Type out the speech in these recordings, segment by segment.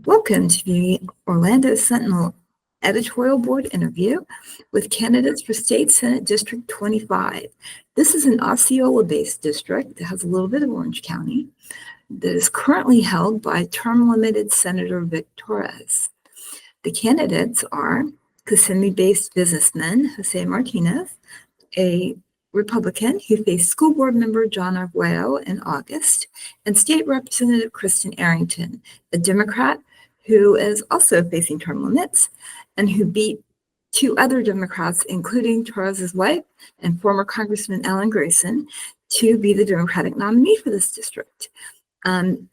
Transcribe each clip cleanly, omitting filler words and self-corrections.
Welcome to the Orlando Sentinel Editorial Board interview with candidates for State Senate District 25. This is an Osceola-based district that has a little bit of Orange County that is currently held by term-limited Senator Vic Torres. The candidates are Kissimmee-based businessman Jose Martinez, a Republican who faced school board member John Arguello in August, and State Representative Kristen Arrington, a Democrat who is also facing term limits and who beat two other Democrats, including Torres's wife and former Congressman Alan Grayson, to be the Democratic nominee for this district. And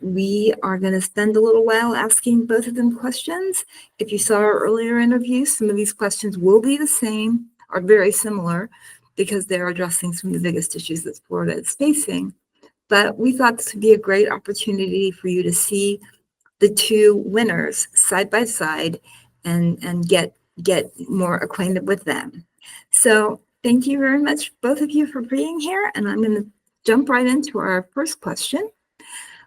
we are going to spend a little while asking both of them questions. If you saw our earlier interview, some of these questions will be the same or very similar because they're addressing some of the biggest issues that Florida is facing. But we thought this would be a great opportunity for you to see the two winners side by side and get more acquainted with them. So thank you very much, both of you, for being here. And I'm going to jump right into our first question,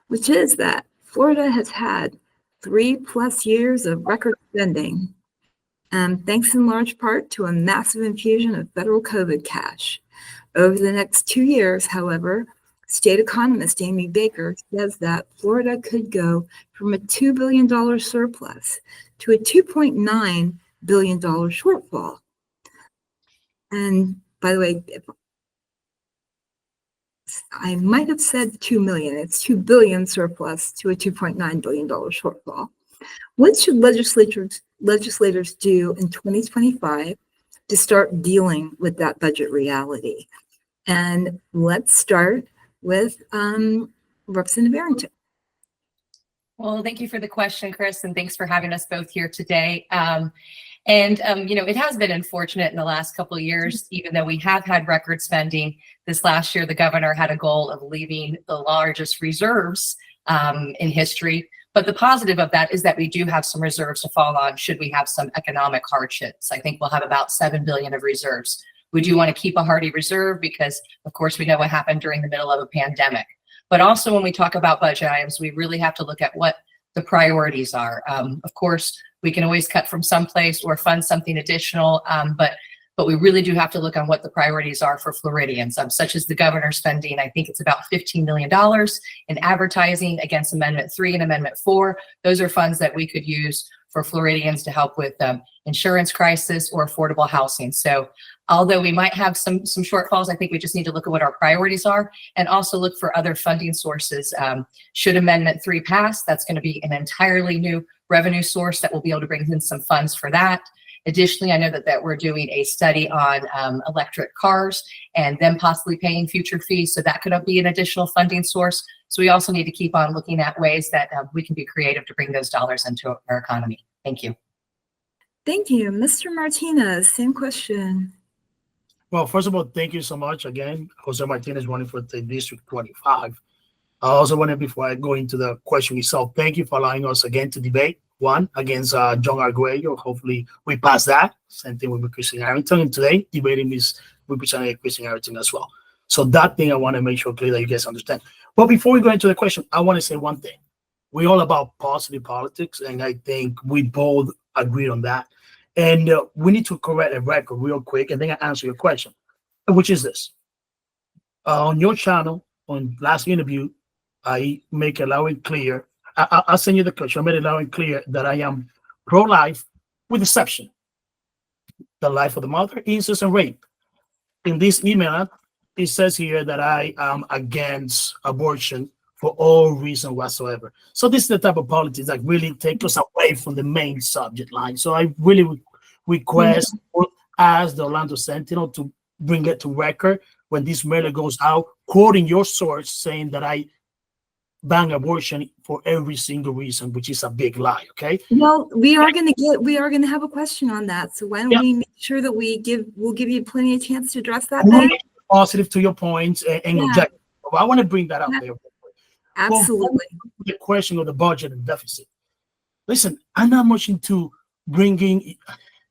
which is that Florida has had 3+ years of record spending, thanks in large part to a massive infusion of federal COVID cash. Over the next 2 years, however, state economist Amy Baker says that Florida could go from a $2 billion surplus to a $2.9 billion shortfall. And by the way, I might have said 2 million. It's 2 billion surplus to a $2.9 billion shortfall. What should legislators do in 2025 to start dealing with that budget reality? And let's start with Representative Arrington. Well, thank you for the question, Chris, and thanks for having us both here today. It has been unfortunate in the last couple of years, even though we have had record spending. This last year, the governor had a goal of leaving the largest reserves in history. But the positive of that is that we do have some reserves to fall on should we have some economic hardships. I think we'll have about $7 billion of reserves. We do want to keep a hardy reserve because, of course, we know what happened during the middle of a pandemic. But also when we talk about budget items, we really have to look at what the priorities are. Of course, we can always cut from someplace or fund something additional, but we really do have to look on what the priorities are for Floridians, such as the governor spending. I think it's about $15 million in advertising against Amendment 3 and Amendment 4. Those are funds that we could use for Floridians to help with insurance crisis or affordable housing. So although we might have some shortfalls, I think we just need to look at what our priorities are and also look for other funding sources. Should Amendment 3 pass, that's going to be an entirely new revenue source that will be able to bring in some funds for that. Additionally, I know that we're doing a study on electric cars and them possibly paying future fees. So that could be an additional funding source. So we also need to keep on looking at ways that we can be creative to bring those dollars into our economy. Thank you. Thank you. Mr. Martinez, same question. Well, first of all, thank you so much again. Jose Martinez running for the District 25. I also wanted, before I go into the question itself, thank you for allowing us again to debate. One against John Arguello. Hopefully we pass that. Same thing with Kristen Arrington. And today, debating is Representative Kristen Arrington as well. So that thing I want to make sure clear that you guys understand. But before we go into the question, I want to say one thing. We're all about positive politics, and I think we both agree on that. And we need to correct a record real quick, and then I answer your question, which is this. On your channel, on last interview, I make it loud and clear. I'll send you the question. I made it loud and clear that I am pro-life with exception. The life of the mother, incest, and rape. In this email, it says here that I am against abortion for all reason whatsoever. So this is the type of politics that really take us away from the main subject line. So I really request or ask the Orlando Sentinel to bring it to record when this mail goes out, quoting your source saying that I ban abortion for every single reason, which is a big lie. Okay. Well, we are going to have a question on that. So why don't we make sure that we'll give you plenty of chance to address that. Positive to your points and objective. I want to bring that out there. Absolutely. Well, the question of the budget and deficit. Listen, I'm not much into bringing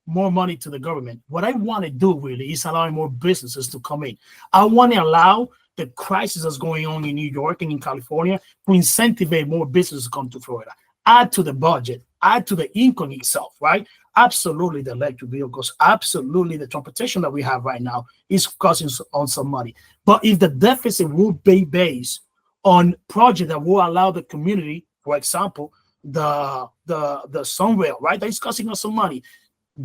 more money to the government. What I want to do really is allowing more businesses to come in. I want to allow the crisis that's going on in New York and in California to incentivize more businesses to come to Florida. add to the budget, add to the income itself, right? Absolutely, the electric vehicles, absolutely, the transportation that we have right now is costing on some money. But if the deficit will be based on projects that will allow the community, for example, the Sunrail, right? That is costing us some money.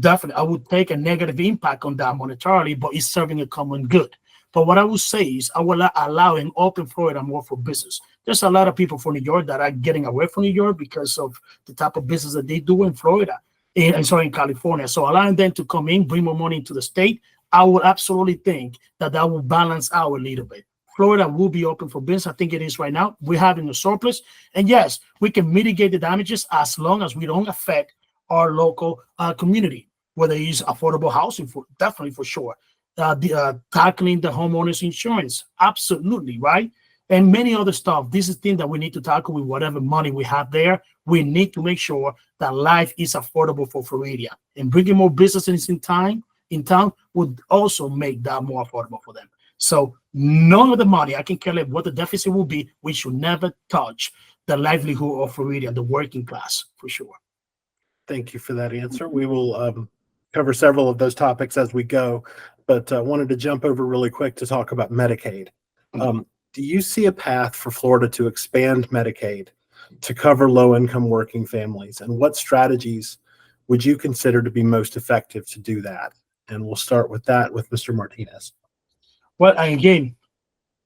Definitely, I would take a negative impact on that monetarily, but it's serving a common good. But what I would say is I will allow and open Florida more for business. There's a lot of people from New York that are getting away from New York because of the type of business that they do in Florida and so in California. So allowing them to come in, bring more money into the state, I would absolutely think that that will balance out a little bit. Florida will be open for business. I think it is right now. We're having a surplus. And yes, we can mitigate the damages as long as we don't affect our local community, whether it's affordable housing, definitely for sure. Tackling the homeowners insurance, absolutely, right? And many other stuff. This is thing that we need to tackle with whatever money we have there. We need to make sure that life is affordable for Floridian. And bringing more businesses in town would also make that more affordable for them. So none of the money, I can care less what the deficit will be. We should never touch the livelihood of Floridian, the working class, for sure. Thank you for that answer. We will cover several of those topics as we go, but wanted to jump over really quick to talk about Medicaid. Do you see a path for Florida to expand Medicaid to cover low-income working families? And what strategies would you consider to be most effective to do that? And we'll start with that with Mr. Martinez. Well, again,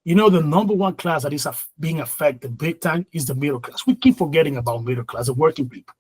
the number one class that is being affected big time is the middle class. We keep forgetting about middle class, the working people.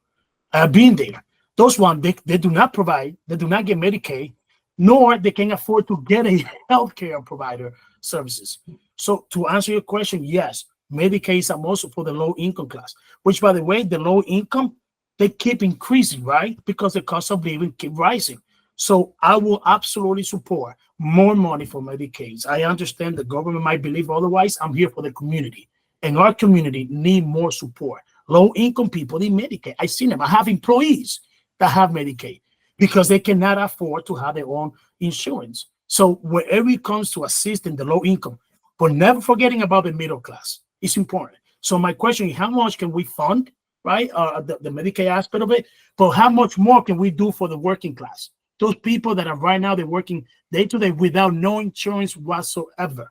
Being there. Those ones, they do not provide, they do not get Medicaid, nor they can afford to get a healthcare provider services. So to answer your question, yes, Medicaid is also for the low income class, which by the way, the low income, they keep increasing, right? Because the cost of living keep rising. So I will absolutely support more money for Medicaid. I understand the government might believe otherwise. I'm here for the community, and our community need more support. Low income people need Medicaid. I've seen them. I have employees that have Medicaid because they cannot afford to have their own insurance. So wherever it comes to assisting the low income, but never forgetting about the middle class, it's important. So my question is, how much can we fund, right? The Medicaid aspect of it, but how much more can we do for the working class? Those people that are right now, they're working day to day without no insurance whatsoever.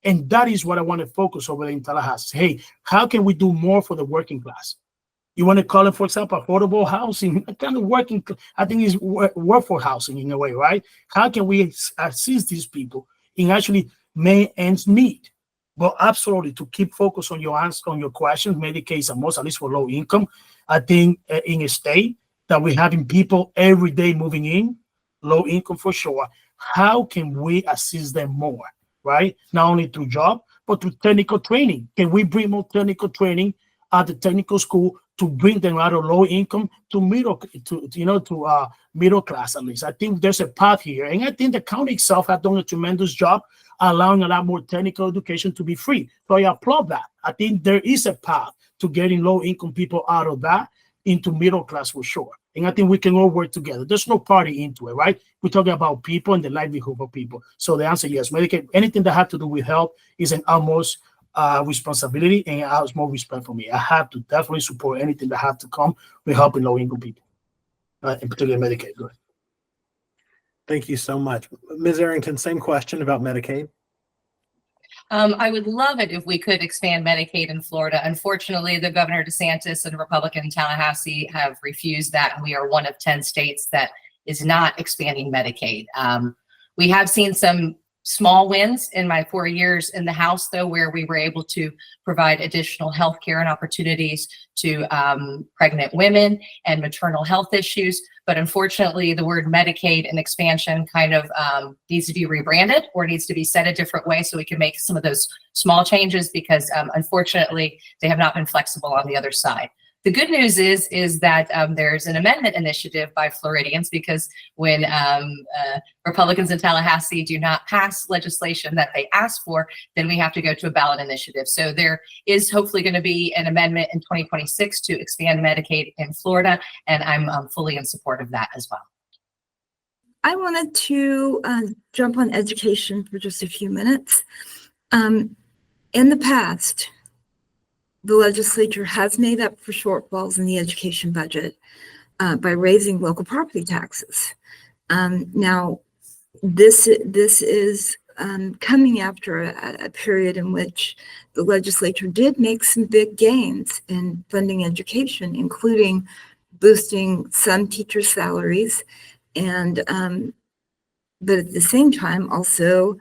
And that is what I want to focus over in Tallahassee. Hey, how can we do more for the working class? You want to call it, for example, affordable housing, kind of working, I think it's workforce housing in a way, right? How can we assist these people in actually make ends meet? But absolutely, to keep focus on your answer, on your questions, Medicaid is a most, at least for low income. I think in a state that we're having people every day moving in, low income for sure, how can we assist them more, right? Not only through job, but through technical training. Can we bring more technical training at the technical school to bring them out of low income to middle class at least? I think there's a path here, and I think the county itself has done a tremendous job allowing a lot more technical education to be free. So I applaud that. I think there is a path to getting low income people out of that into middle class for sure. And I think we can all work together. There's no party into it, right? We're talking about people and the livelihood of people. So the answer, yes, Medicaid, anything that has to do with health is an almost responsibility and more respect for me. I have to definitely support anything that have to come with helping low income people, in particular Medicaid. Go ahead. Thank you so much. Ms. Arrington, same question about Medicaid. I would love it if we could expand Medicaid in Florida. Unfortunately, the Governor DeSantis and Republican in Tallahassee have refused that, and we are one of 10 states that is not expanding Medicaid. We have seen some small wins in my 4 years in the House, though, where we were able to provide additional health care and opportunities to pregnant women and maternal health issues. But unfortunately, the word Medicaid and expansion kind of needs to be rebranded or needs to be said a different way so we can make some of those small changes because unfortunately, they have not been flexible on the other side. The good news is that there's an amendment initiative by Floridians because when Republicans in Tallahassee do not pass legislation that they ask for, then we have to go to a ballot initiative. So there is hopefully going to be an amendment in 2026 to expand Medicaid in Florida, and I'm fully in support of that as well. I wanted to jump on education for just a few minutes. In the past, the legislature has made up for shortfalls in the education budget by raising local property taxes. Now, this is coming after a period in which the legislature did make some big gains in funding education, including boosting some teachers' salaries, and but at the same time also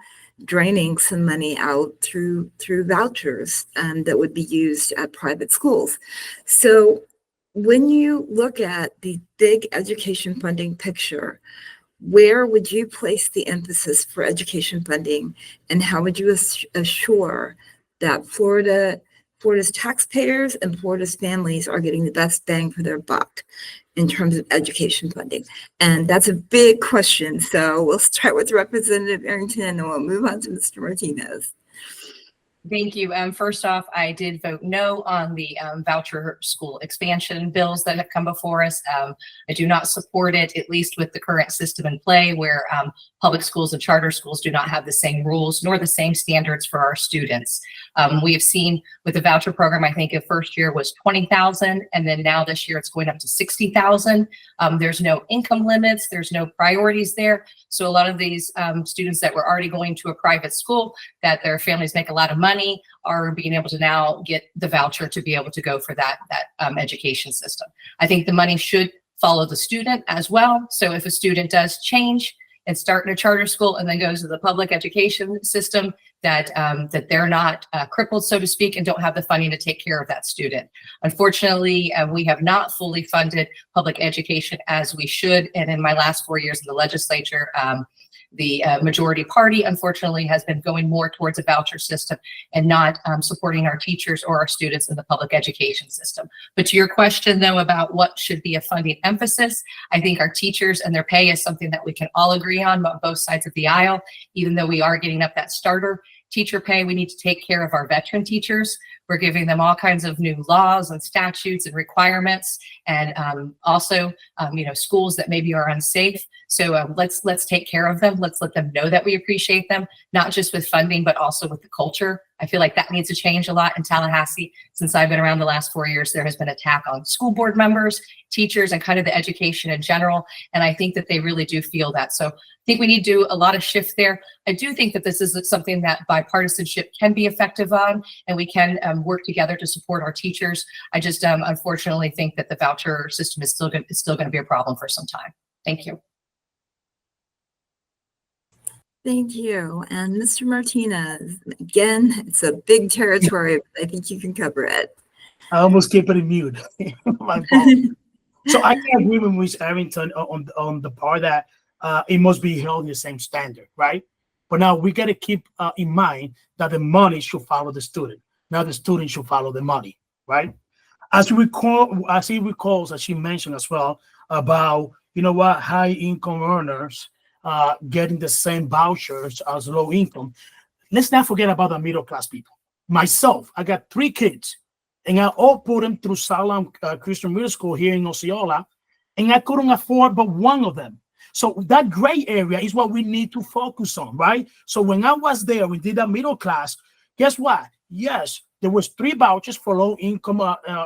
draining some money out through vouchers that would be used at private schools. So when you look at the big education funding picture, where would you place the emphasis for education funding, and how would you assure that Florida's taxpayers and Florida's families are getting the best bang for their buck in terms of education funding? And that's a big question. So we'll start with Representative Arrington and we'll move on to Mr. Martinez. Thank you. First off, I did vote no on the voucher school expansion bills that have come before us. I do not support it, at least with the current system in play, where public schools and charter schools do not have the same rules nor the same standards for our students. We have seen with the voucher program, I think the first year was 20,000, and then now this year it's going up to 60,000. There's no income limits, there's no priorities there. So a lot of these students that were already going to a private school, that their families make a lot of money, are being able to now get the voucher to be able to go for that education system. I think the money should follow the student as well. So if a student does change and start in a charter school and then goes to the public education system, that they're not crippled, so to speak, and don't have the funding to take care of that student. Unfortunately, we have not fully funded public education as we should. And in my last 4 years in the legislature, the majority party, unfortunately, has been going more towards a voucher system and not supporting our teachers or our students in the public education system. But to your question, though, about what should be a funding emphasis, I think our teachers and their pay is something that we can all agree on both sides of the aisle. Even though we are getting up that starter teacher pay, we need to take care of our veteran teachers. We're giving them all kinds of new laws and statutes and requirements, and also, schools that maybe are unsafe. So let's take care of them. Let's let them know that we appreciate them, not just with funding, but also with the culture. I feel like that needs to change a lot in Tallahassee. Since I've been around the last 4 years, there has been attack on school board members, teachers, and kind of the education in general. And I think that they really do feel that. So I think we need to do a lot of shift there. I do think that this is something that bipartisanship can be effective on, and we can work together to support our teachers. I just unfortunately think that the voucher system is still going to be a problem for some time. Thank you. Thank you. And Mr. Martinez, again, it's a big territory, but I think you can cover it. I almost keep it in mute. My fault. So I can agree with Ms. Arrington on the part that it must be held in the same standard, right? But now we got to keep in mind that the money should follow the student. Now the student should follow the money, right? As he recalls, as she mentioned as well, about, high income earners getting the same vouchers as low income. Let's not forget about the middle class people. Myself, I got 3 kids, and I all put them through Salem Christian Middle School here in Osceola, and I couldn't afford but one of them. So that gray area is what we need to focus on, right? So when I was there, we did a middle class. Guess what? Yes, there was 3 vouchers for low income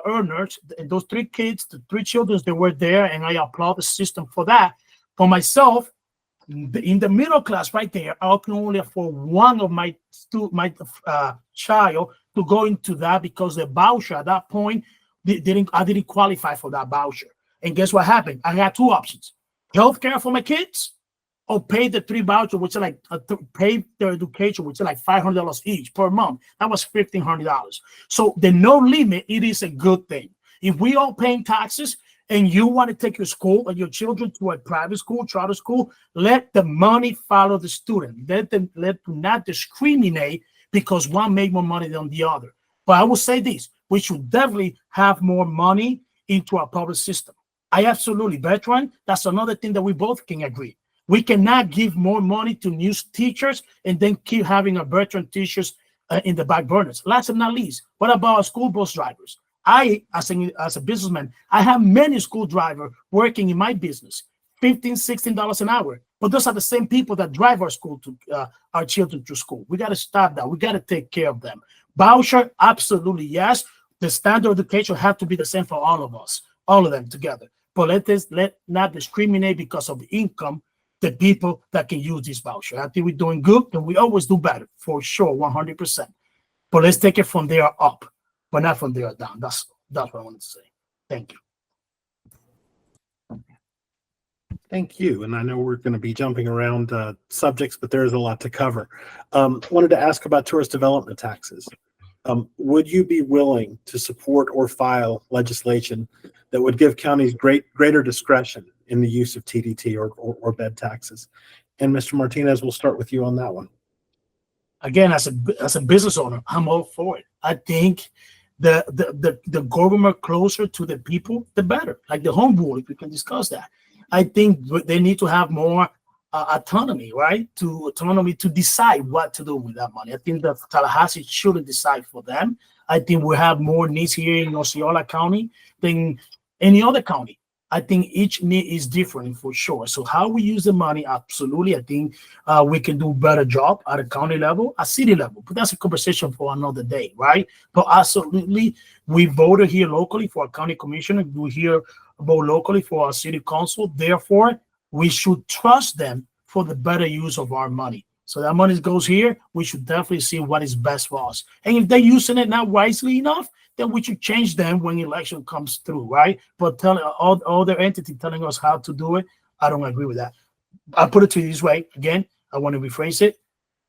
earners. Those 3 kids, the 3 children, they were there, and I applaud the system for that. For myself, in the middle class right there, I can only afford one of my child to go into that, because the voucher at that point I didn't qualify for that voucher. And guess what happened? I had 2 options: healthcare for my kids, or pay the 3 vouchers, which are like pay their education, which is like $500 each per month. That was $1,500. So the no limit, it is a good thing. If we all paying taxes, and you want to take your school or your children to a private school, charter school, let the money follow the student. Let them not discriminate because one make more money than the other. But I will say this: we should definitely have more money into our public system. I absolutely, veteran, that's another thing that we both can agree. We cannot give more money to new teachers and then keep having our veteran teachers in the back burners. Last but not least, what about our school bus drivers? I, as a businessman, I have many school drivers working in my business, $15, $16 an hour. But those are the same people that drive our children to school. We got to stop that. We got to take care of them. Voucher, absolutely yes. the standard of education have to be the same for all of us, all of them together. But let not discriminate because of income the people that can use this voucher. I think we're doing good, and we always do better for sure, 100%. But let's take it from there up, but not from there down. That's what I wanted to say. Thank you. Thank you. And I know we're going to be jumping around subjects, but there is a lot to cover. Wanted to ask about tourist development taxes. Would you be willing to support or file legislation that would give counties greater discretion in the use of TDT or bed taxes? And Mr. Martinez, we'll start with you on that one. Again, as a business owner, I'm all for it. I think the government closer to the people, the better. Like the home rule, if we can discuss that. I think they need to have more autonomy, right? Autonomy to decide what to do with that money. I think that Tallahassee shouldn't decide for them. I think we have more needs here in Osceola County than any other county. I think each need is different for sure. So how we use the money, absolutely. I think we can do a better job at a county level, at city level. But that's a conversation for another day, right? But absolutely, we voted here locally for a county commissioner. We hear vote locally for our city council. Therefore, we should trust them for the better use of our money. So that money goes here. We should definitely see what is best for us. And if they're using it not wisely enough, then we should change them when election comes through, right? But telling all their entity telling us how to do it, I don't agree with that. I put it to you this way. Again, I want to rephrase it.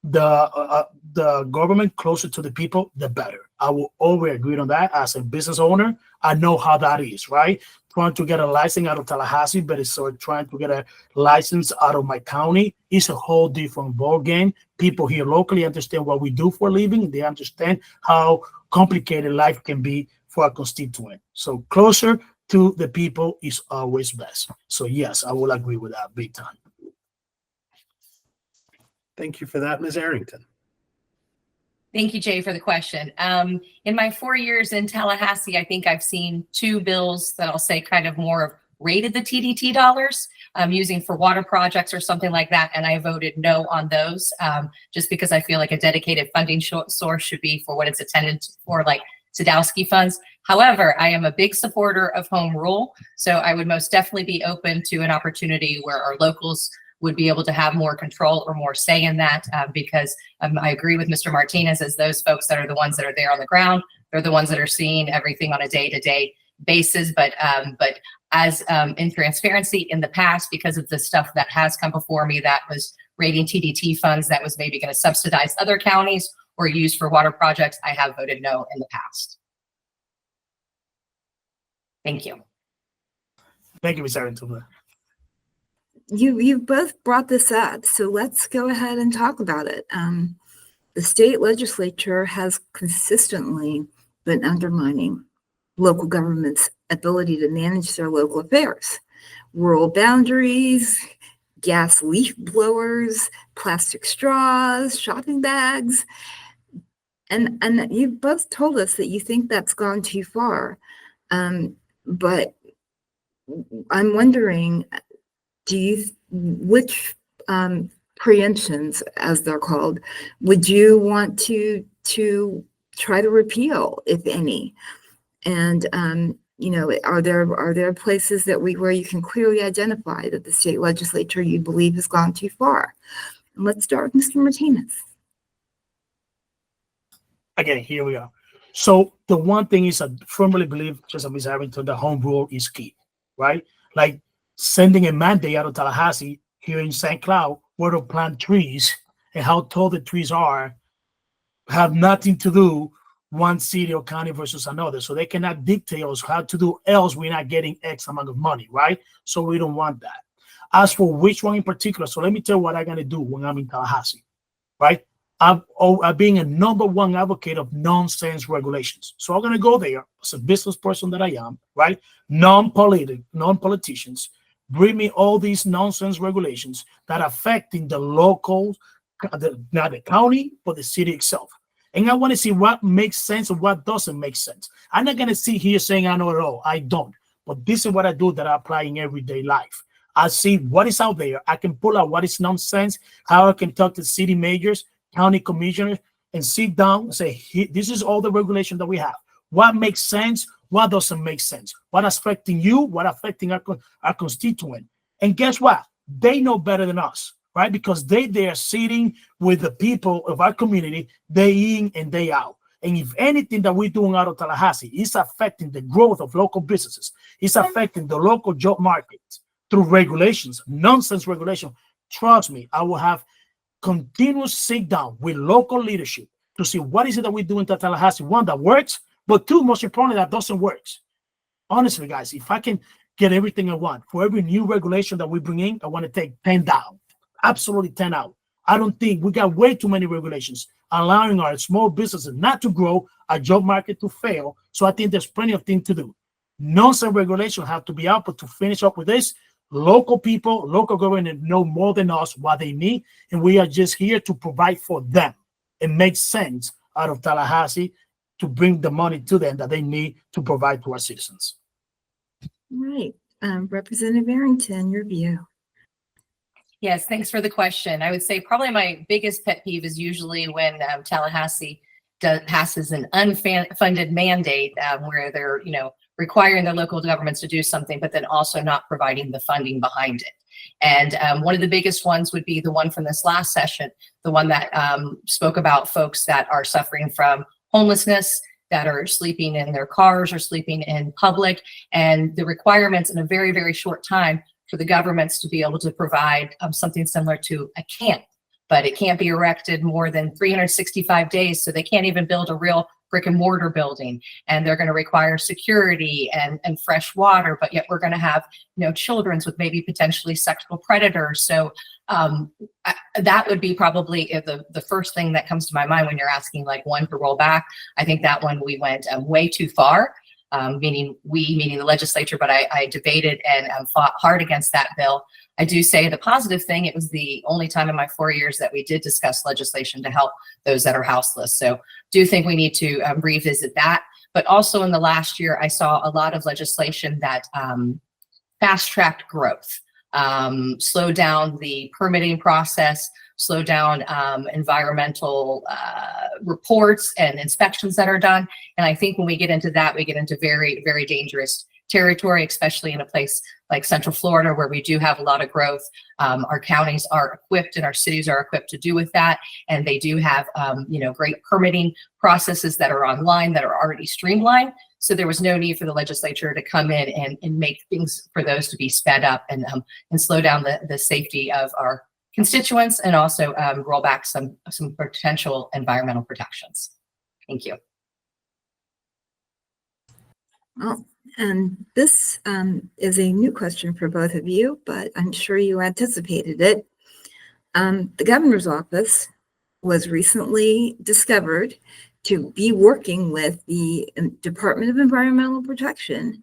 The government closer to the people, the better. I will always agree on that. As a business owner, I know how that is, right? Trying to get a license out of Tallahassee, but it's sort of trying to get a license out of my county is a whole different ball game. People here locally understand what we do for a living. They understand how complicated life can be for a constituent. So closer to the people is always best. So yes, I will agree with that big time. Thank you for that, Ms. Arrington. Thank you, Jay, for the question. In my 4 years in Tallahassee, I think I've seen 2 bills that I'll say kind of more rated the TDT dollars using for water projects or something like that. And I voted no on those just because I feel like a dedicated funding source should be for what it's intended for, like Sadowski funds. However, I am a big supporter of home rule. So I would most definitely be open to an opportunity where our locals would be able to have more control or more say in that because I agree with Mr. Martinez as those folks that are the ones that are there on the ground. They're the ones that are seeing everything on a day-to-day basis. But as in transparency in the past, because of the stuff that has come before me that was rating TDT funds that was maybe going to subsidize other counties or used for water projects, I have voted no in the past. Thank you. Thank you, Ms. Arrington. You both brought this up, so let's go ahead and talk about it. The state legislature has consistently been undermining local government's ability to manage their local affairs. Rural boundaries, gas leaf blowers, plastic straws, shopping bags. And you both told us that you think that's gone too far. But I'm wondering, which preemptions, as they're called, would you want to try to repeal, if any? And are there places where you can clearly identify that the state legislature you believe has gone too far? And let's start with Mr. Martinez. Again, here we are. So the one thing is I firmly believe, just as Ms. Arrington, the home rule is key, right? Like sending a mandate out of Tallahassee here in St. Cloud where to plant trees and how tall the trees are have nothing to do one city or county versus another. So they cannot dictate us how to do, else we're not getting X amount of money, right? So we don't want that. As for which one in particular, so let me tell you what I'm going to do when I'm in Tallahassee, right? I'm being a #1 advocate of nonsense regulations. So I'm going to go there as a business person that I am, right? Non-politicians, bring me all these nonsense regulations that are affecting the local, not the county, but the city itself. And I want to see what makes sense and what doesn't make sense. I'm not going to sit here saying I know it all. I don't. But this is what I do that I apply in everyday life. I see what is out there. I can pull out what is nonsense, how I can talk to city mayors, county commissioners, and sit down and say, this is all the regulation that we have. what makes sense, what doesn't make sense, what affecting you, what affecting our constituent. And guess what? They know better than us, right? Because they are sitting with the people of our community day in and day out. And if anything that we're doing out of Tallahassee is affecting the growth of local businesses, it's affecting the local job market through regulations, nonsense regulation, trust me, I will have continuous sit down with local leadership to see what is it that we do in Tallahassee. One, that works, but two, most importantly, that doesn't work. Honestly, guys, if I can get everything I want, for every new regulation that we bring in, I want to take 10 down, absolutely 10 out. I don't think we got way too many regulations allowing our small businesses not to grow, our job market to fail. So I think there's plenty of things to do. Nonsense regulation have to be out, but to finish up with this, local people, local government know more than us what they need, and we are just here to provide for them. It makes sense out of Tallahassee to bring the money to them that they need to provide to our citizens. Right. Representative Arrington, your view. Yes, thanks for the question. I would say probably my biggest pet peeve is usually when Tallahassee passes an unfunded mandate where they're, requiring the local governments to do something, but then also not providing the funding behind it. And one of the biggest ones would be the one from this last session, the one that spoke about folks that are suffering from homelessness, that are sleeping in their cars or sleeping in public, and the requirements in a very, very short time for the governments to be able to provide something similar to a camp, but it can't be erected more than 365 days. So they can't even build a real brick and mortar building, and they're going to require security and fresh water, but yet we're going to have, children's with maybe potentially sexual predators. So that would be probably the first thing that comes to my mind when you're asking like one to roll back. I think that one we went way too far. Meaning the legislature, but I debated and fought hard against that bill. I do say the positive thing, it was the only time in my 4 years that we did discuss legislation to help those that are houseless. So do think we need to revisit that. But also in the last year, I saw a lot of legislation that fast-tracked growth, slowed down the permitting process, slow down environmental reports and inspections that are done. And I think when we get into that, we get into very, very dangerous territory, especially in a place like Central Florida, where we do have a lot of growth. Our counties are equipped and our cities are equipped to do with that. And they do have, great permitting processes that are online that are already streamlined. So there was no need for the legislature to come in and make things for those to be sped up and slow down the safety of our constituents, and also roll back some potential environmental protections. Thank you. Well, and this is a new question for both of you, but I'm sure you anticipated it. The governor's office was recently discovered to be working with the Department of Environmental Protection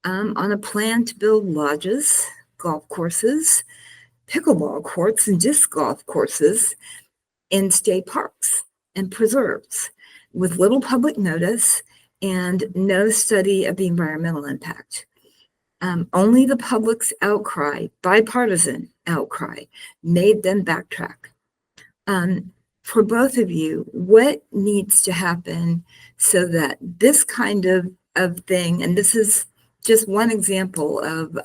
on a plan to build lodges, golf courses, pickleball courts, and disc golf courses in state parks and preserves with little public notice and no study of the environmental impact. Only the public's outcry, bipartisan outcry, made them backtrack. For both of you, what needs to happen so that this kind of thing, and this is just one example of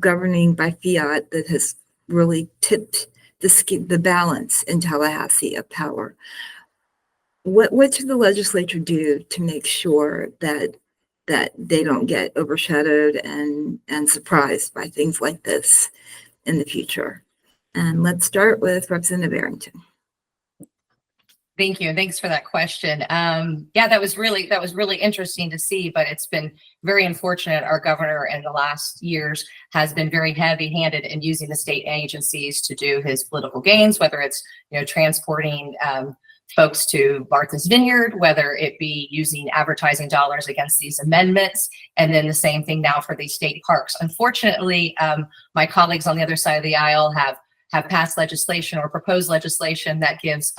governing by fiat that has really tipped the balance in Tallahassee of power. What should the legislature do to make sure that they don't get overshadowed and surprised by things like this in the future? And let's start with Representative Arrington. Thank you. Thanks for that question. That was really interesting to see, but it's been very unfortunate. Our governor in the last years has been very heavy-handed in using the state agencies to do his political gains, whether it's transporting folks to Martha's Vineyard, whether it be using advertising dollars against these amendments, and then the same thing now for these state parks. Unfortunately, my colleagues on the other side of the aisle have passed legislation or proposed legislation that gives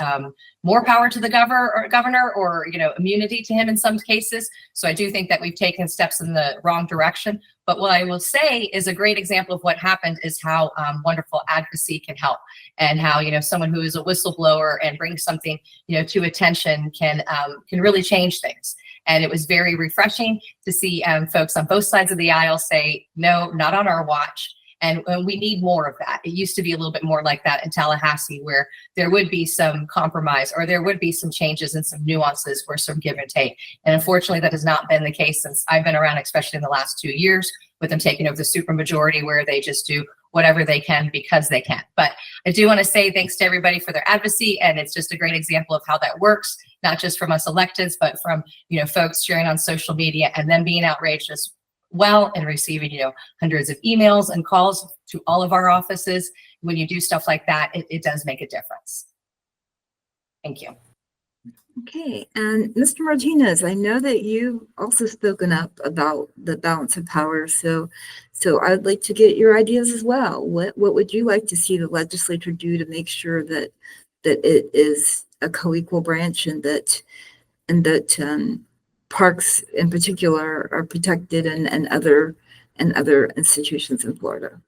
more power to the governor or immunity to him in some cases. So I do think that we've taken steps in the wrong direction. But what I will say is a great example of what happened is how wonderful advocacy can help, and how someone who is a whistleblower and brings something to attention can really change things. And it was very refreshing to see folks on both sides of the aisle say, no, not on our watch. And we need more of that. It used to be a little bit more like that in Tallahassee, where there would be some compromise or there would be some changes and some nuances or some give and take. And unfortunately, that has not been the case since I've been around, especially in the last 2 years, with them taking over the supermajority, where they just do whatever they can because they can. But I do want to say thanks to everybody for their advocacy. And it's just a great example of how that works, not just from us electeds, but from, folks sharing on social media and then being outraged as well and receiving, hundreds of emails and calls to all of our offices. When you do stuff like that, it does make a difference. Thank you. Okay, and Mr. Martinez, I know that you've also spoken up about the balance of power, so I'd like to get your ideas as well. What would you like to see the legislature do to make sure that it is a co-equal branch and that parks in particular are protected and other institutions in Florida?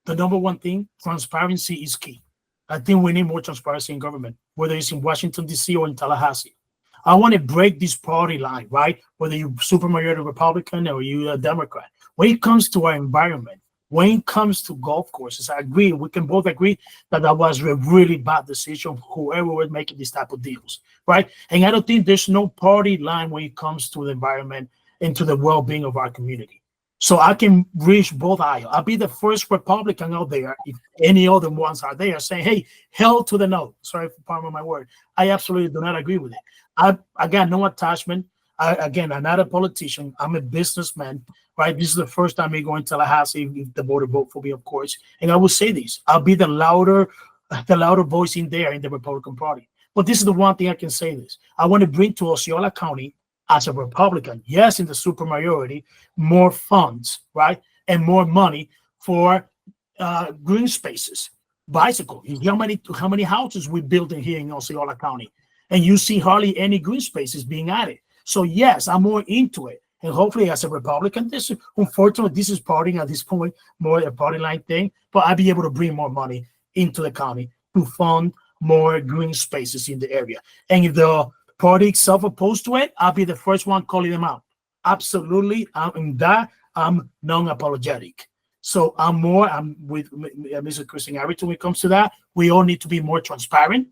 The number one thing, transparency is key. I think we need more transparency in government, whether it's in Washington, D.C. or in Tallahassee. I want to break this party line, right? Whether you're supermajority Republican or you're a Democrat. When it comes to our environment, when it comes to golf courses, I agree. We can both agree that was a really bad decision, whoever was making these type of deals, right? And I don't think there's no party line when it comes to the environment and to the well-being of our community. So I can reach both aisles. I'll be the first Republican out there, if any other ones are there, saying, hey, hell to the no. Sorry for pardon my word. I absolutely do not agree with it. I got no attachment. I'm not a politician. I'm a businessman, right? This is the first time I'm going to Tallahassee, if the board vote for me, of course. And I will say this, I'll be the louder voice in there in the Republican Party. But this is the one thing I can say this. I want to bring to Osceola County, as a Republican, yes, in the supermajority, more funds, right? And more money for green spaces, bicycle. How many houses we built in here in Osceola County? And you see hardly any green spaces being added. So yes, I'm more into it. And hopefully as a Republican, unfortunately, this is party at this point, more a party line thing, but I'll be able to bring more money into the county to fund more green spaces in the area. And if the party itself opposed to it, I'll be the first one calling them out. Absolutely, I'm non-apologetic. So I'm with Mr. Kristen Arrington when it comes to that. We all need to be more transparent,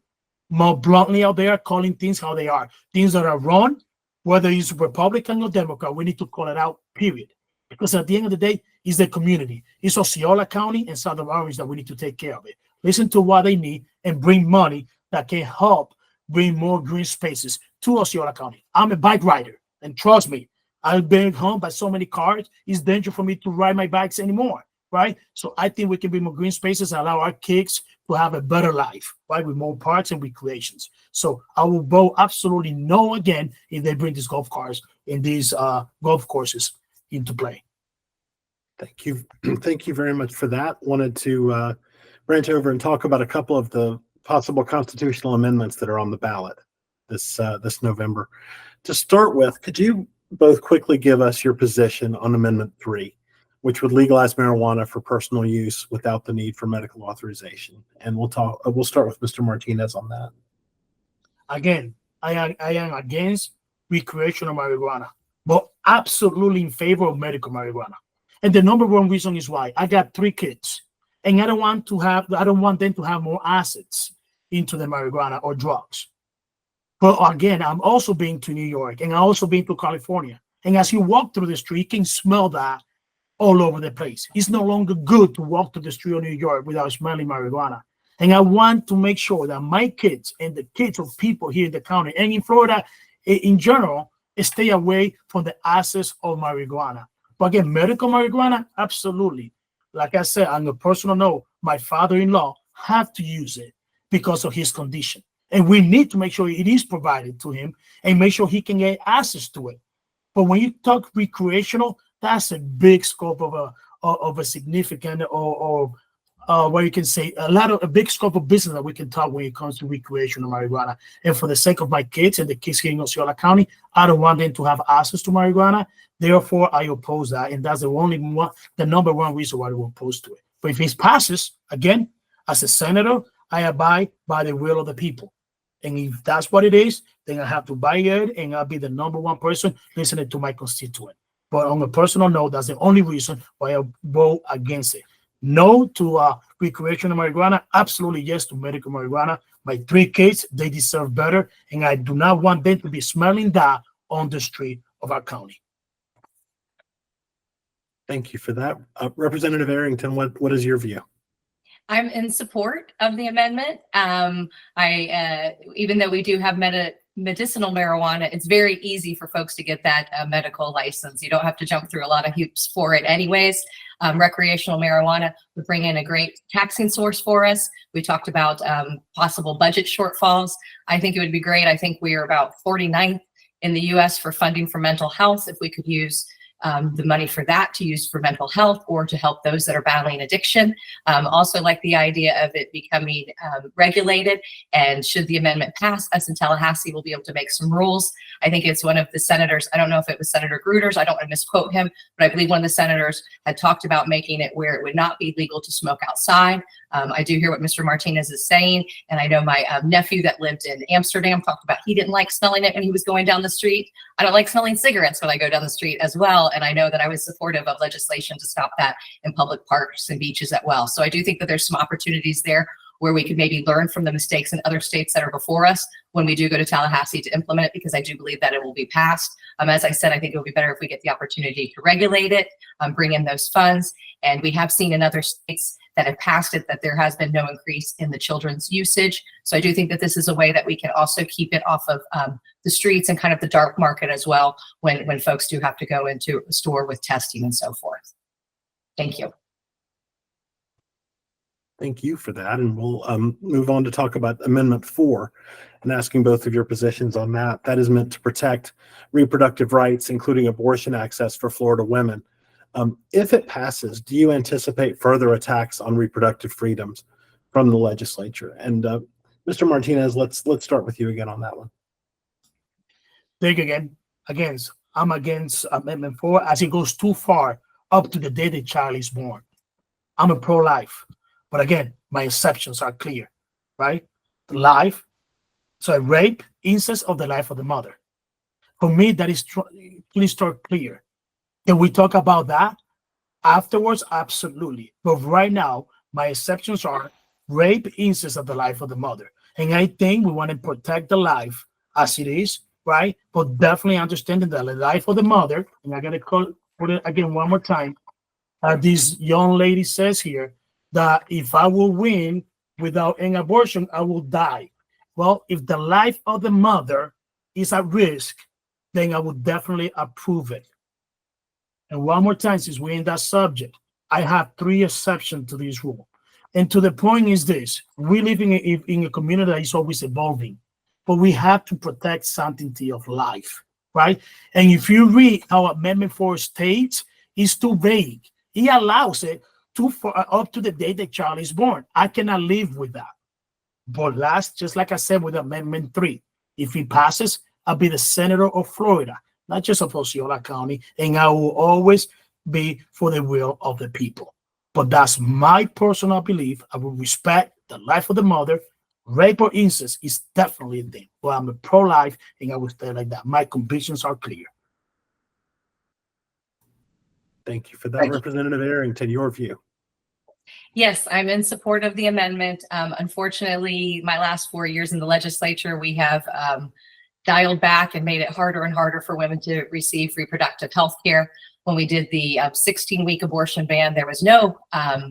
more bluntly out there, calling things how they are. Things that are wrong, whether it's Republican or Democrat, we need to call it out, period. Because at the end of the day, it's the community. It's Osceola County and Southern Orange that we need to take care of it. Listen to what they need and bring money that can help bring more green spaces to Osceola County. I'm a bike rider, and trust me, I've been home by so many cars, it's dangerous for me to ride my bikes anymore, right? So I think we can bring more green spaces and allow our kids to have a better life, right? With more parks and recreations. So I will vote absolutely no again if they bring these golf cars and these golf courses into play. Thank you. Thank you very much for that. Wanted to branch over and talk about a couple of the possible constitutional amendments that are on the ballot this November. To start with, could you both quickly give us your position on Amendment 3, which would legalize marijuana for personal use without the need for medical authorization? And we'll start with Mr. Martinez on that. Again, I am against recreational marijuana, but absolutely in favor of medical marijuana. And the number one reason is why I got 3 kids, and I don't want them to have more assets into the marijuana or drugs. But again, I'm also been to New York, and I also been to California. And as you walk through the street, you can smell that all over the place. It's no longer good to walk through the street of New York without smelling marijuana. And I want to make sure that my kids and the kids of people here in the county and in Florida in general stay away from the access of marijuana. But again, medical marijuana, absolutely. Like I said, on a personal note, my father-in-law had to use it because of his condition. And we need to make sure it is provided to him and make sure he can get access to it. But when you talk recreational, that's a big scope of a significant or where you can say a big scope of business that we can talk when it comes to recreational marijuana. And for the sake of my kids and the kids here in Osceola County, I don't want them to have access to marijuana. Therefore, I oppose that. And that's the number one reason why we oppose to it. But if it passes, again, as a senator, I abide by the will of the people. And if that's what it is, then I have to buy it and I'll be the number one person listening to my constituent. But on a personal note, that's the only reason why I vote against it. No to recreational marijuana, absolutely yes to medical marijuana. My 3 kids, they deserve better, and I do not want them to be smelling that on the street of our county. Thank you for that. Representative Arrington, what is your view? I'm in support of the amendment. Even though we do have medicinal marijuana, it's very easy for folks to get that medical license. You don't have to jump through a lot of hoops for it anyways. Recreational marijuana would bring in a great taxing source for us. We talked about possible budget shortfalls. I think it would be great. I think we are about 49th in the US for funding for mental health. If we could use the money for that to use for mental health or to help those that are battling addiction. Also like the idea of it becoming regulated, and should the amendment pass, us in Tallahassee will be able to make some rules. I think it's one of the senators, I don't know if it was Senator Gruters, I don't want to misquote him, but I believe one of the senators had talked about making it where it would not be legal to smoke outside. I do hear what Mr. Martinez is saying, and I know my nephew that lived in Amsterdam talked about he didn't like smelling it when he was going down the street. I don't like smelling cigarettes when I go down the street as well, and I know that I was supportive of legislation to stop that in public parks and beaches as well. So I do think that there's some opportunities there where we could maybe learn from the mistakes in other states that are before us when we do go to Tallahassee to implement it, because I do believe that it will be passed. As I said, I think it would be better if we get the opportunity to regulate it, bring in those funds. And we have seen in other states that have passed it that there has been no increase in the children's usage. So I do think that this is a way that we can also keep it off of the streets and kind of the dark market as well when folks do have to go into a store with testing and so forth. Thank you. Thank you for that. And we'll move on to talk about Amendment 4 and asking both of your positions on that. That is meant to protect reproductive rights, including abortion access for Florida women. If it passes, do you anticipate further attacks on reproductive freedoms from the legislature? And Mr. Martinez, let's start with you again on that one. Thank you again. I'm against Amendment 4 as it goes too far up to the day the child is born. I'm a pro-life. But again, my exceptions are clear, right? Life, so rape, incest of the life of the mother. For me, that is crystal clear. Can we talk about that afterwards? Absolutely. But right now, my exceptions are rape, incest of the life of the mother. And I think we want to protect the life as it is, right? But definitely understanding that the life of the mother, and I'm going to put it again one more time, this young lady says here, that if I will win without an abortion, I will die. Well, if the life of the mother is at risk, then I would definitely approve it. And one more time, since we're in that subject, I have 3 exceptions to this rule. And to the point is this: we live in a community that is always evolving, but we have to protect sanctity of life, right? And if you read how Amendment 4 states, it's too vague. He allows it up to the day the child is born. I cannot live with that. But just like I said with Amendment 3, if it passes, I'll be the senator of Florida, not just of Osceola County, and I will always be for the will of the people. But that's my personal belief. I will respect the life of the mother. Rape or incest is definitely a thing. Well, I'm a pro-life, and I will stay like that. My convictions are clear. Thank you for that, Representative Arrington. Your view. Yes, I'm in support of the amendment. Unfortunately, my last 4 years in the legislature, we have dialed back and made it harder and harder for women to receive reproductive health care. When we did the 16-week abortion ban, there was no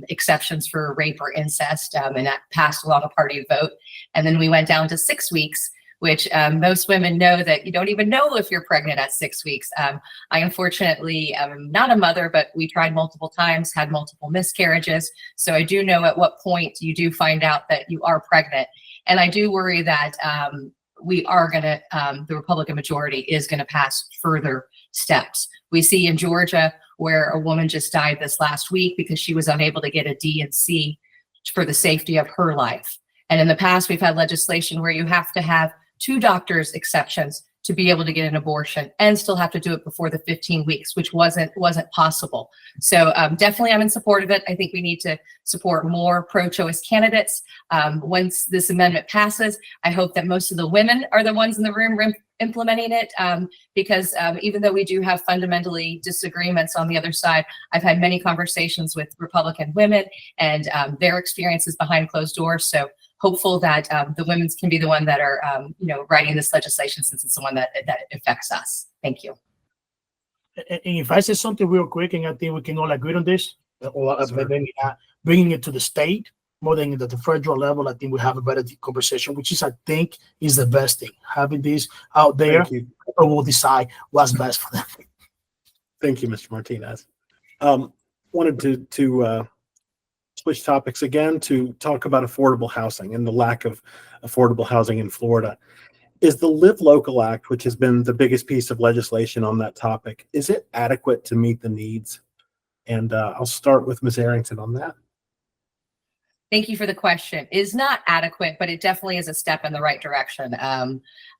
exceptions for rape or incest, and that passed along a party vote. And then we went down to 6 weeks, which most women know that you don't even know if you're pregnant at 6 weeks. I unfortunately am not a mother, but we tried multiple times, had multiple miscarriages. So I do know at what point you do find out that you are pregnant. And I do worry that we are going to, the Republican majority is going to pass further steps. We see in Georgia where a woman just died this last week because she was unable to get a D&C for the safety of her life. And in the past, we've had legislation where you have to have 2 doctors' exceptions to be able to get an abortion and still have to do it before the 15 weeks, which wasn't possible. So definitely I'm in support of it. I think we need to support more pro-choice candidates. Once this amendment passes, I hope that most of the women are the ones in the room implementing it, because even though we do have fundamentally disagreements on the other side, I've had many conversations with Republican women and their experiences behind closed doors. So hopeful that the women can be the one that are, writing this legislation, since it's the one that affects us. Thank you. And if I say something real quick, and I think we can all agree on this, or Sure. maybe bringing it to the state more than at the federal level, I think we have a better conversation, which is, I think, is the best thing. Having this out there, Thank you. people will decide what's best for them. Thank you, Mr. Martinez. Wanted to switch topics again to talk about affordable housing and the lack of affordable housing in Florida. Is the Live Local Act, which has been the biggest piece of legislation on that topic, is it adequate to meet the needs? And I'll start with Ms. Arrington on that. Thank you for the question. It is not adequate, but it definitely is a step in the right direction.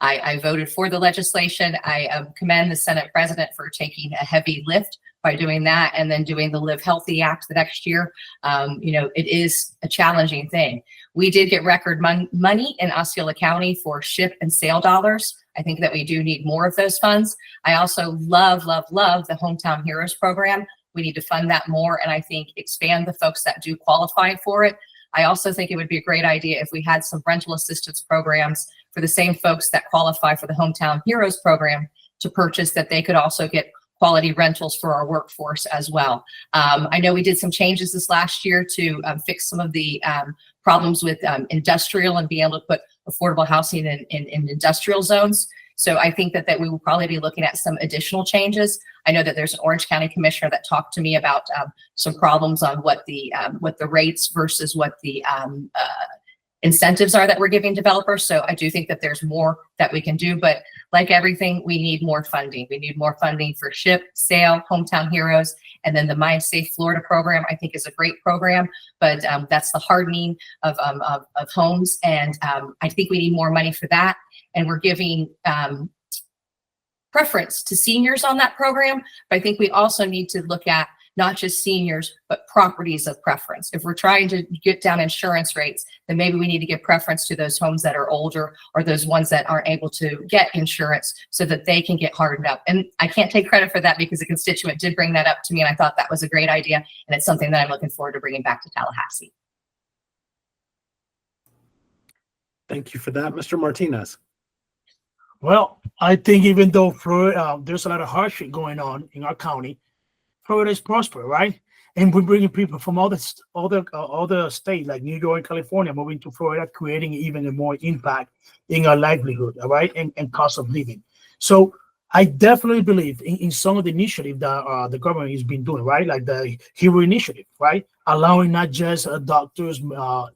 I voted for the legislation. I commend the Senate president for taking a heavy lift by doing that, and then doing the Live Healthy Act the next year. It is a challenging thing. We did get record money in Osceola County for SHIP and sale dollars. I think that we do need more of those funds. I also love the Hometown Heroes program. We need to fund that more, and I think expand the folks that do qualify for it. I also think it would be a great idea if we had some rental assistance programs for the same folks that qualify for the Hometown Heroes program to purchase, that they could also get quality rentals for our workforce as well. I know we did some changes this last year to fix some of the problems with industrial and being able to put affordable housing in industrial zones. So I think that we will probably be looking at some additional changes. I know that there's an Orange County commissioner that talked to me about some problems on what the rates versus what the incentives are that we're giving developers. So I do think that there's more that we can do, but like everything, we need more funding. We need more funding for SHIP, SALE, Hometown Heroes, and then the Mind Safe Florida program, I think, is a great program, but that's the hardening of homes. And I think we need more money for that. And we're giving preference to seniors on that program. But I think we also need to look at not just seniors, but properties of preference. If we're trying to get down insurance rates, then maybe we need to give preference to those homes that are older, or those ones that aren't able to get insurance, so that they can get hardened up. And I can't take credit for that, because a constituent did bring that up to me, and I thought that was a great idea. And it's something that I'm looking forward to bringing back to Tallahassee. Thank you for that, Mr. Martinez. Well, I think even though Florida, there's a lot of hardship going on in our county, Florida is prosperous, right? And we're bringing people from all the states like New York and California moving to Florida, creating even a more impact in our livelihood, all right, and cost of living. So I definitely believe in some of the initiatives that the government has been doing, right? Like the Hero Initiative, right? Allowing not just doctors,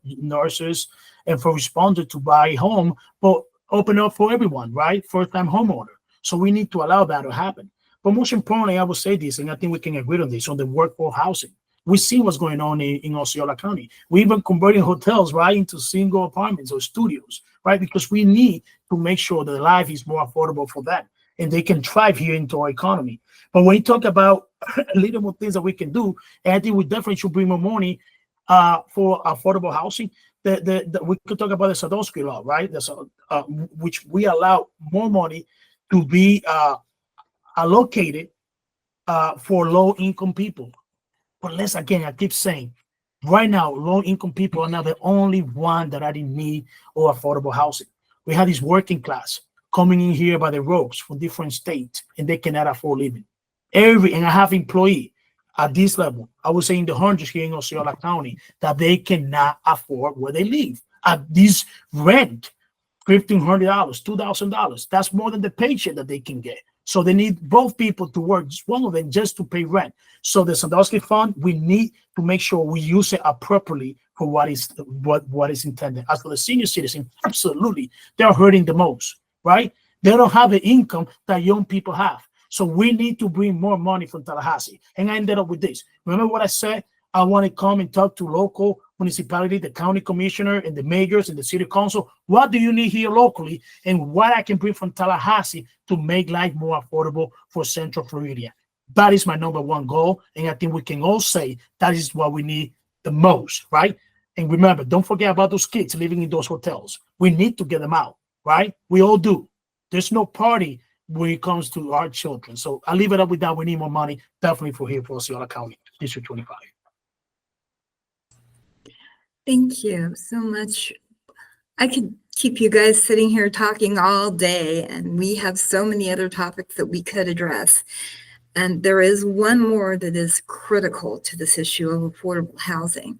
nurses, and first responders to buy a home, but open up for everyone, right? First-time homeowner. So we need to allow that to happen. But most importantly, I will say this, and I think we can agree on this, on the workforce housing. We see what's going on in Osceola County. We even converting hotels, right, into single apartments or studios, right? Because we need to make sure that life is more affordable for them and they can thrive here into our economy. But when you talk about little more things that we can do, and I think we definitely should bring more money for affordable housing. We could talk about the Sadowski law, right? Which we allow more money to be allocated for low-income people. But I keep saying, right now, low-income people are not the only one that are in need of affordable housing. We have this working class coming in here by the ropes from different states, and they cannot afford living. And I have employees at this level, I would say in the hundreds here in Osceola County, that they cannot afford where they live. At this rent, $1,500, $2,000, that's more than the paycheck that they can get. So they need both people to work, just one of them just to pay rent. So the Sadowski Fund, we need to make sure we use it appropriately for what is intended. As for the senior citizens, absolutely, they're hurting the most, right? They don't have the income that young people have. So we need to bring more money from Tallahassee. And I ended up with this. Remember what I said? I want to come and talk to local municipality, the county commissioner, and the mayors and the city council, what do you need here locally, and what I can bring from Tallahassee to make life more affordable for Central Florida. That is my number one goal, and I think we can all say that is what we need the most, right? And remember, don't forget about those kids living in those hotels. We need to get them out, right? We all do. There's no party when it comes to our children. So I'll leave it up with that. We need more money, definitely for here for Osceola County, District 25. Thank you so much. I could keep you guys sitting here talking all day, and we have so many other topics that we could address. And there is one more that is critical to this issue of affordable housing.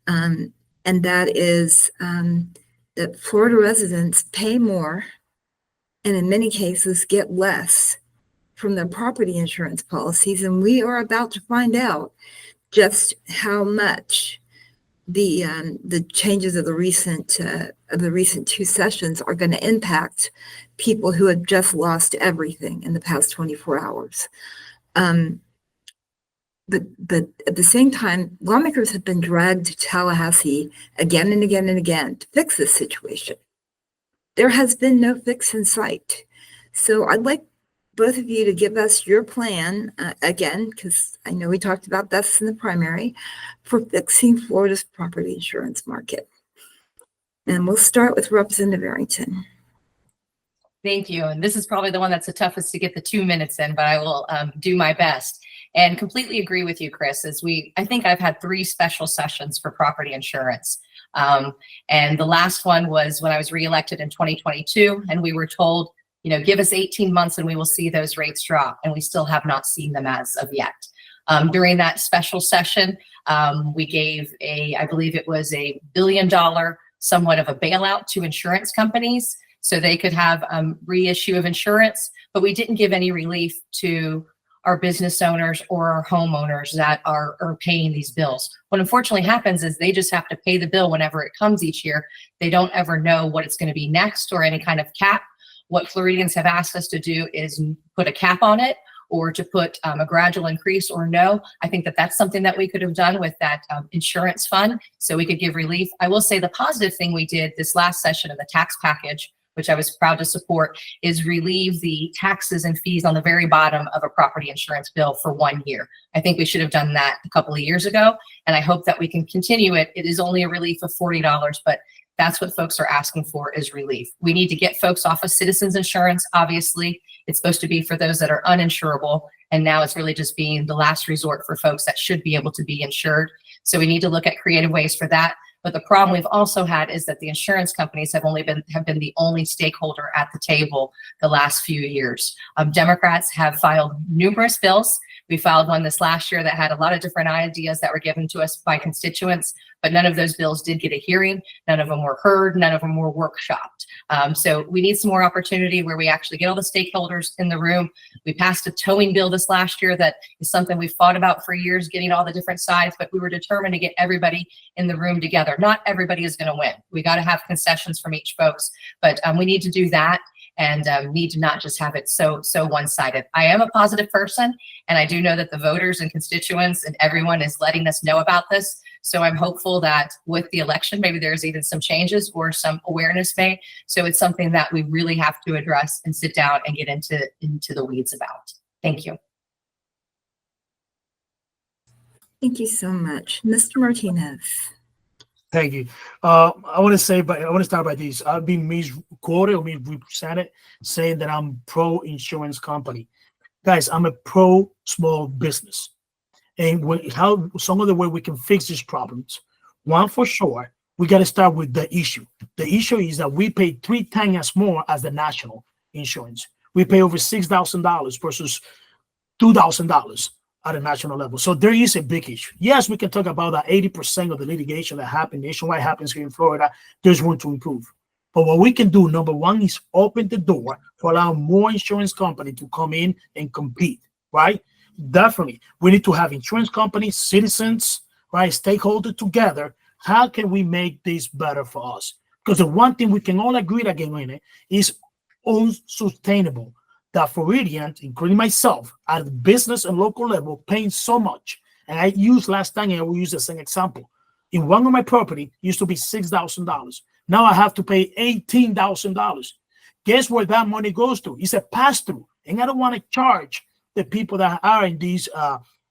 And that is that Florida residents pay more and in many cases get less from their property insurance policies. And we are about to find out just how much the changes of the recent 2 sessions are going to impact people who have just lost everything in the past 24 hours. But at the same time, lawmakers have been dragged to Tallahassee again and again and again to fix this situation. There has been no fix in sight. So I'd like both of you to give us your plan again, because I know we talked about this in the primary, for fixing Florida's property insurance market. And we'll start with Representative Arrington. Thank you. And this is probably the one that's the toughest to get the 2 minutes in, but I will do my best. And completely agree with you, Chris, I think I've had 3 special sessions for property insurance. And the last one was when I was reelected in 2022, and we were told, give us 18 months and we will see those rates drop. And we still have not seen them as of yet. During that special session, we gave I believe it was $1 billion, somewhat of a bailout to insurance companies so they could have reissue of insurance, but we didn't give any relief to our business owners or our homeowners that are paying these bills. What unfortunately happens is they just have to pay the bill whenever it comes each year. They don't ever know what it's going to be next or any kind of cap. What Floridians have asked us to do is put a cap on it or to put a gradual increase or no. I think that that's something that we could have done with that insurance fund so we could give relief. I will say the positive thing we did this last session of the tax package, which I was proud to support, is relieve the taxes and fees on the very bottom of a property insurance bill for 1 year. I think we should have done that a couple of years ago, and I hope that we can continue it. It is only a relief of $40, but that's what folks are asking for is relief. We need to get folks off of citizens insurance. Obviously, it's supposed to be for those that are uninsurable, and now it's really just being the last resort for folks that should be able to be insured. So we need to look at creative ways for that. But the problem we've also had is that the insurance companies have been the only stakeholder at the table the last few years. Democrats have filed numerous bills. We filed one this last year that had a lot of different ideas that were given to us by constituents, but none of those bills did get a hearing. None of them were heard. None of them were workshopped. So we need some more opportunity where we actually get all the stakeholders in the room. We passed a towing bill this last year that is something we've fought about for years, getting all the different sides, but we were determined to get everybody in the room together. Not everybody is going to win. We got to have concessions from each folks, but we need to do that and need to not just have it so one-sided. I am a positive person, and I do know that the voters and constituents and everyone is letting us know about this. So I'm hopeful that with the election, maybe there's even some changes or some awareness made. So it's something that we really have to address and sit down and get into the weeds about. Thank you. Thank you so much. Mr. Martinez. Thank you. I want to start by this. I've been misquoted or misrepresented saying that I'm pro insurance company. Guys, I'm a pro small business. And how some of the way we can fix these problems. One for sure, we got to start with the issue. The issue is that we pay 3 times more as the national insurance. We pay over $6,000 versus $2,000 at a national level. So there is a big issue. Yes, we can talk about that 80% of the litigation that happens nationwide happens here in Florida. There's room to improve. But what we can do, number one, is open the door to allow more insurance companies to come in and compete, right? Definitely. We need to have insurance companies, citizens, right, stakeholders together. How can we make this better for us? Because the one thing we can all agree again is unsustainable. That Floridians, including myself, at the business and local level, paying so much. And I used last time, and I will use the same example. in one of my property used to be $6,000. Now I have to pay $18,000. Guess where that money goes to? It's a pass-through, and I don't want to charge the people that are in these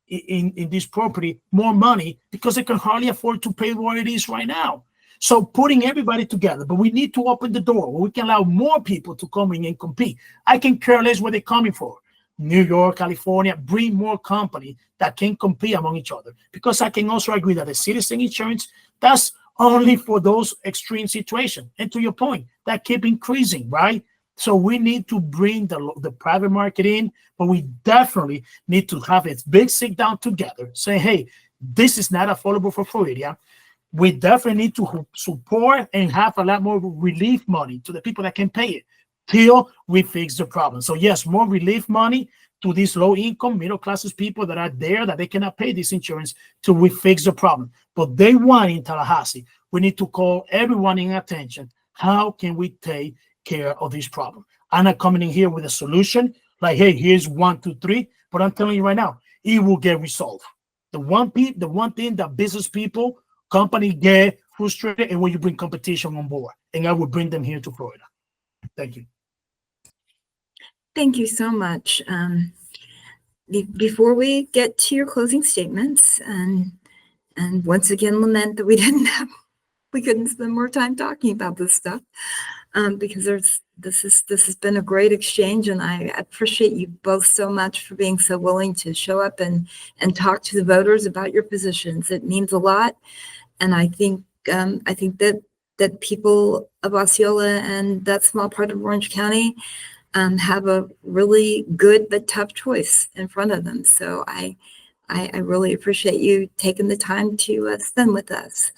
in this property more money because they can hardly afford to pay what it is right now. So putting everybody together, but we need to open the door where we can allow more people to come in and compete. I can care less where they're coming from. New York, California, bring more company that can compete among each other. Because I can also agree that the citizen insurance, that's only for those extreme situations. And to your point, that keep increasing, right? So we need to bring the private market in, but we definitely need to have a big sit down together, say, hey, this is not affordable for Florida. We definitely need to support and have a lot more relief money to the people that can pay it till we fix the problem. So yes, more relief money to these low income, middle classes people that are there that they cannot pay this insurance till we fix the problem. But day one in Tallahassee, we need to call everyone in attention. How can we take care of this problem? I'm not coming in here with a solution like, hey, here's 1, 2, 3, but I'm telling you right now, it will get resolved. The one thing that business people, company get frustrated and when you bring competition on board, and I will bring them here to Florida. Thank you. Thank you so much. Before we get to your closing statements, and once again lament that we couldn't spend more time talking about this stuff, because this has been a great exchange, and I appreciate you both so much for being so willing to show up and talk to the voters about your positions. It means a lot, and I think that people of Osceola and that small part of Orange County have a really good but tough choice in front of them. So I really appreciate you taking the time to spend with us.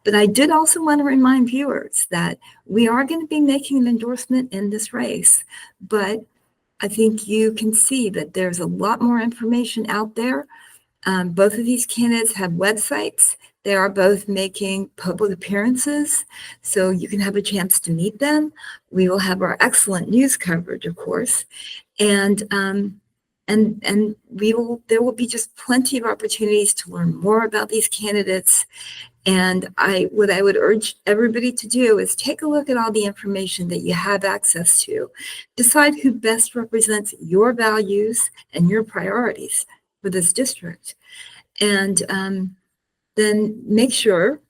But I did also want to remind viewers that we are going to be making an endorsement in this race, but I think you can see that there's a lot more information out there. Both of these candidates have websites. They are both making public appearances, so you can have a chance to meet them. We will have our excellent news coverage, of course, and there will be just plenty of opportunities to learn more about these candidates. And what I would urge everybody to do is take a look at all the information that you have access to. Decide who best represents your values and your priorities for this district. And then make sure,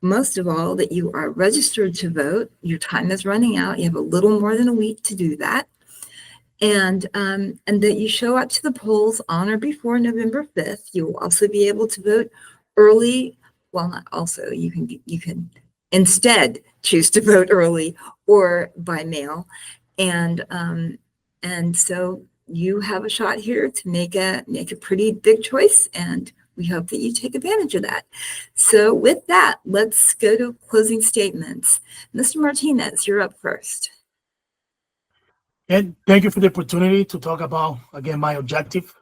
most of all, that you are registered to vote. Your time is running out. You have a little more than a week to do that. And that you show up to the polls on or before November 5th. You will also be able to vote early. Well, not also, you can instead choose to vote early or by mail. And so you have a shot here to make a pretty big choice, and we hope that you take advantage of that. So with that, let's go to closing statements. Mr. Martinez, you're up first. And thank you for the opportunity to talk about, again, my objective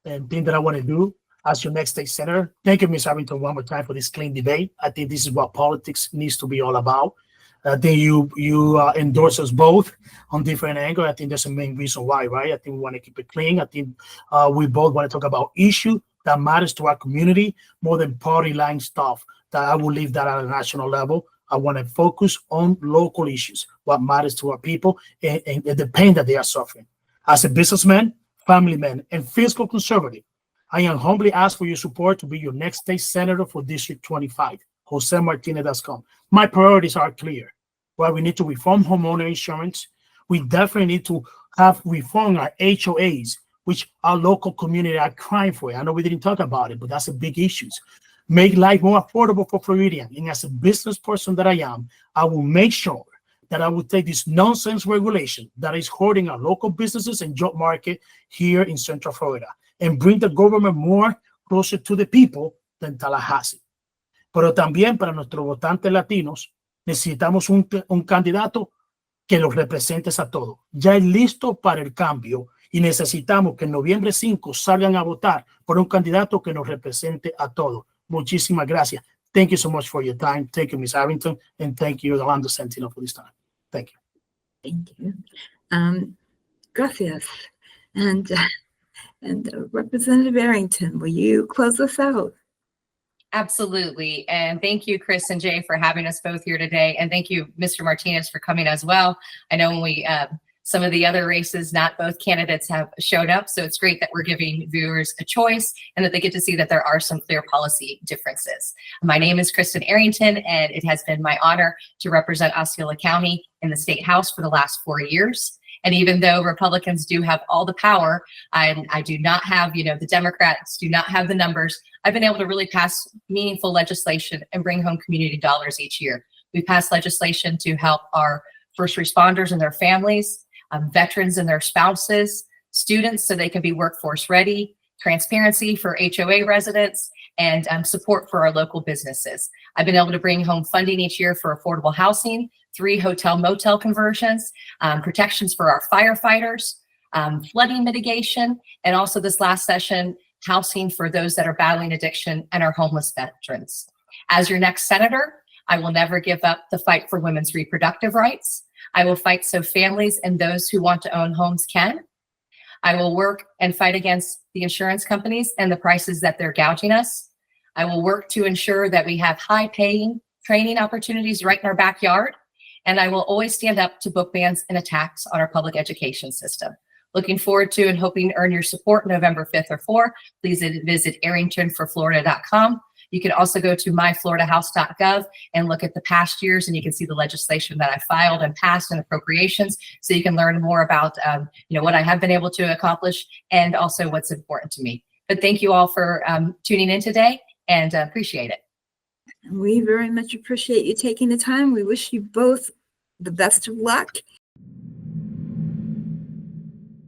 and thing that I want to do as your next state senator. Thank you, Ms. Arrington, one more time for this clean debate. I think this is what politics needs to be all about. I think you endorse us both on different angles. I think that's the main reason why, right? I think we want to keep it clean. I think we both want to talk about issues that matters to our community more than party line stuff. That I will leave that at a national level. I want to focus on local issues, what matters to our people, and the pain that they are suffering. As a businessman, family man, and fiscal conservative, I am humbly asked for your support to be your next state senator for District 25, JoseMartinez.com. My priorities are clear. Well, we need to reform homeowner insurance. We definitely need to have reform our HOAs, which our local community are crying for. I know we didn't talk about it, but that's a big issue. Make life more affordable for Floridians. And as a business person that I am, I will make sure that I will take this nonsense regulation that is hurting our local businesses and job market here in Central Florida and bring the government more closer to the people than Tallahassee. Pero también para nuestros votantes latinos, necesitamos un candidato que los represente a todos. Ya es listo para el cambio y necesitamos que en noviembre 5 salgan a votar por un candidato que nos represente a todos. Muchísimas gracias. Thank you so much for your time. Thank you, Ms. Arrington, and thank you, Orlando Sentinel, for this time. Thank you. Thank you. Gracias. And Representative Arrington, will you close us out? Absolutely. And thank you, Chris and Jay, for having us both here today. And thank you, Mr. Martinez, for coming as well. I know when we, some of the other races, not both candidates have showed up. So it's great that we're giving viewers a choice and that they get to see that there are some clear policy differences. My name is Kristen Arrington, and it has been my honor to represent Osceola County in the State House for the last 4 years. And even though Republicans do have all the power, I do not have, the Democrats do not have the numbers. I've been able to really pass meaningful legislation and bring home community dollars each year. We passed legislation to help our first responders and their families, veterans and their spouses, students so they can be workforce ready, transparency for HOA residents, and support for our local businesses. I've been able to bring home funding each year for affordable housing, 3 hotel motel conversions, protections for our firefighters, flooding mitigation, and also this last session, housing for those that are battling addiction and our homeless veterans. As your next senator, I will never give up the fight for women's reproductive rights. I will fight so families and those who want to own homes can. I will work and fight against the insurance companies and the prices that they're gouging us. I will work to ensure that we have high-paying training opportunities right in our backyard. And I will always stand up to book bans and attacks on our public education system. Looking forward to and hoping to earn your support November 5th or 4th. Please visit arringtonforflorida.com. You can also go to myfloridahouse.gov and look at the past years, and you can see the legislation that I filed and passed and appropriations, so you can learn more about what I have been able to accomplish and also what's important to me. But thank you all for tuning in today, and appreciate it. We very much appreciate you taking the time. We wish you both the best of luck